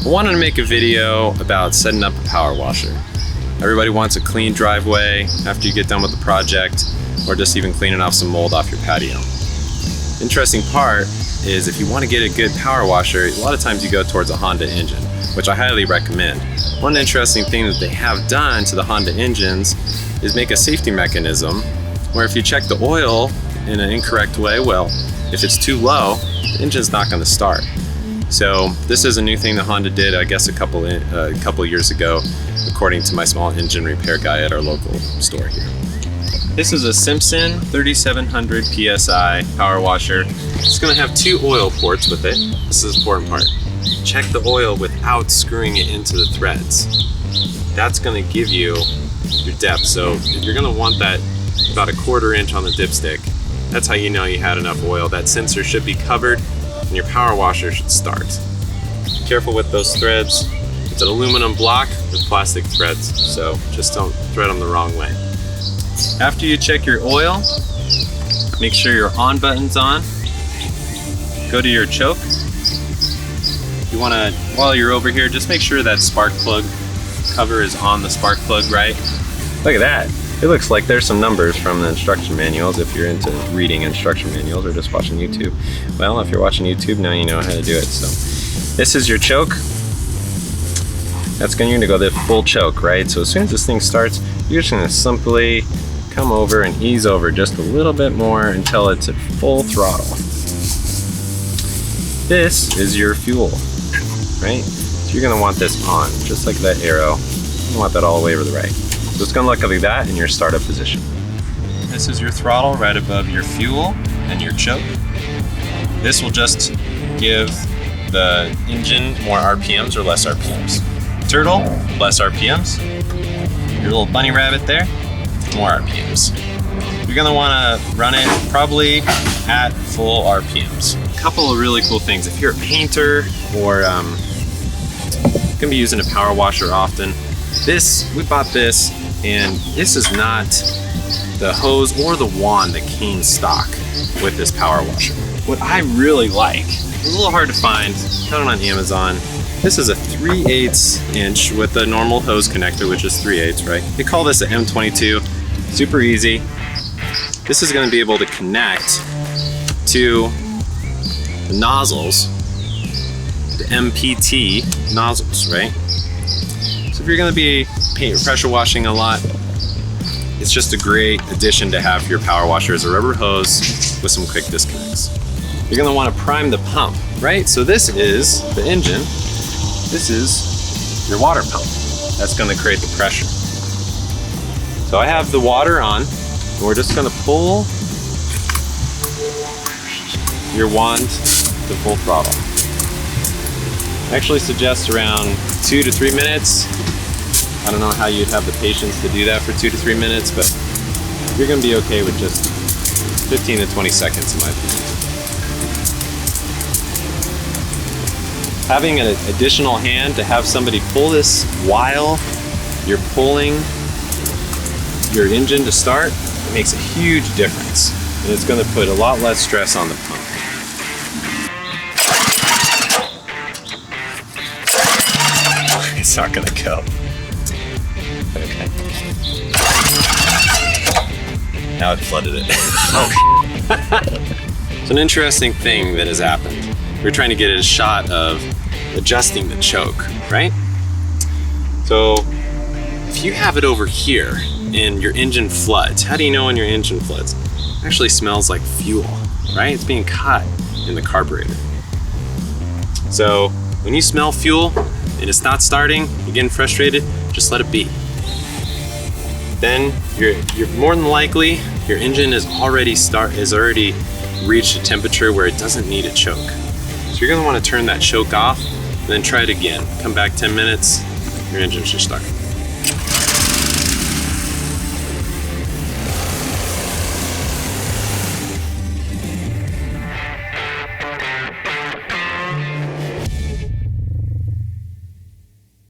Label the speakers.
Speaker 1: I wanted to make a video about setting up a power washer. Everybody wants a clean driveway after you get done with the project, or just even cleaning off some mold off your patio. Interesting part is if you want to get a good power washer, a lot of times you go towards a Honda engine, which I highly recommend. One interesting thing that they have done to the Honda engines is make a safety mechanism where if you check the oil in an incorrect way, well, if it's too low, the engine's not going to start. So this is a new thing that Honda did, I guess a couple years ago, according to my small engine repair guy at our local store here. This is a Simpson 3700 PSI power washer. It's going to have 2 oil ports with it. This is the important part. Check the oil without screwing it into the threads. That's going to give you your depth. So you're going to want that about a 1/4 inch on the dipstick. That's how you know you had enough oil. That sensor should be covered and your power washer should start. Be careful with those threads. It's an aluminum block with plastic threads, so just don't thread them the wrong way. After you check your oil, make sure your on button's on. Go to your choke. You want to, while you're over here, just make sure that spark plug cover is on the spark plug right. Look at that. It looks like there's some numbers from the instruction manuals if you're into reading instruction manuals or just watching YouTube. Well, if you're watching YouTube, now you know how to do it. So this is your choke. That's going to go the full choke, right? So as soon as this thing starts, you're just going to simply come over and ease over just a little bit more until it's at full throttle. This is your fuel, right? So you're going to want this on, just like that arrow. You want that all the way over the right. So it's going to look like that in your startup position. This is your throttle right above your fuel and your choke. This will just give the engine more RPMs or less RPMs. Turtle, less RPMs. Your little bunny rabbit there, more RPMs. You're gonna wanna run it probably at full RPMs. A couple of really cool things. If you're a painter or gonna be using a power washer often, we bought this, and this is not the hose or the wand that came stock with this power washer. What I really like, it's a little hard to find, found it on Amazon. This is a 3/8 inch with a normal hose connector, which is 3/8, right? They call this an M22, super easy. This is gonna be able to connect to the nozzles, the MPT nozzles, right? So if you're gonna be pressure washing a lot, it's just a great addition to have your power washer as a rubber hose with some quick disconnects. You're gonna wanna prime the pump, right? So this is the engine. This is your water pump. That's gonna create the pressure. So I have the water on, and we're just gonna pull your wand to full throttle. I actually suggest around 2 to 3 minutes. I don't know how you'd have the patience to do that for 2 to 3 minutes, but you're gonna be okay with just 15 to 20 seconds in my opinion. Having an additional hand to have somebody pull this while you're pulling your engine to start, it makes a huge difference. And it's gonna put a lot less stress on the pump. It's not gonna go. Okay. Now it flooded it. Oh. It's an interesting thing that has happened. We're trying to get a shot of adjusting the choke, right? So if you have it over here and your engine floods, how do you know when your engine floods? It actually smells like fuel, right? It's being caught in the carburetor. So when you smell fuel and it's not starting, you're getting frustrated, just let it be. Then you're more than likely your engine is already reached a temperature where it doesn't need a choke. So you're gonna wanna turn that choke off and then try it again. Come back 10 minutes, your engine should start.